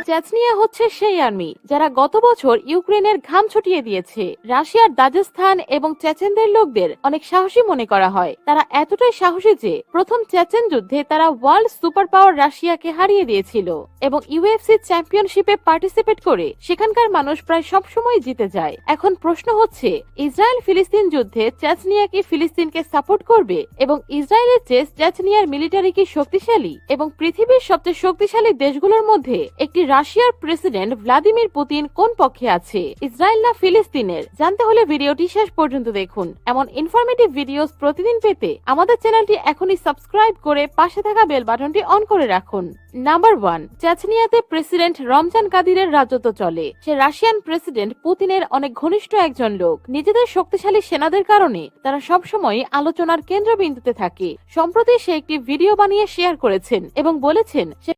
Chechnya হচ্ছে সেই army যারা গত বছর ইউক্রেনের ঘাম ছটিয়ে দিয়েছে। রাশিয়ার দাগেস্তান এবং চেচেনদের লোকদের অনেক সাহসী মনে করা হয়। তারা এতটাই সাহসী যে প্রথম চেচেন যুদ্ধে তারা ওয়ার্ল্ড সুপার পাওয়ার রাশিয়াকে হারিয়ে দিয়েছিল এবং ইউএফসি চ্যাম্পিয়নশিপে পার্টিসিপেট করে সেখানকার মানুষ প্রায় সবসময় জিতে যায়। এখন প্রশ্ন হচ্ছে, ইসরায়েল ফিলিস্তিন যুদ্ধে চেচনিয়া কি ফিলিস্তিনকে সাপোর্ট করবে এবং ইসরায়েলের চেয়ে চেচনিয়ার মিলিটারি কি শক্তিশালী? এবং পৃথিবীর সবচেয়ে শক্তিশালী দেশগুলোর মধ্যে একটি রাশিয়ার প্রেসিডেন্ট ভ্লাদিমির পুতিন কোন পক্ষে আছে, ইসরায়েল না ফিলিস্তিনের? জানতে হলে ভিডিওটি শেষ পর্যন্ত দেখুন। এমন ইনফরমেটিভ ভিডিওস প্রতিদিন পেতে আমাদের চ্যানেলটি এখনই সাবস্ক্রাইব করে পাশে থাকা বেল বাটনটি অন করে রাখুন। নাম্বার 1, চেচনিয়াতে প্রেসিডেন্ট রমজান কাদিরের রাজত্ব চলে। সে রাশিয়ান প্রেসিডেন্ট পুতিনের অনেক ঘনিষ্ঠ একজন লোক। নিজেদের শক্তিশালী সেনাদের কারণে তারা সবসময় আলোচনার কেন্দ্রবিন্দুতে থাকে। সম্প্রতি সে একটি ভিডিও বানিয়ে শেয়ার করেছেন এবং বলেছেন সে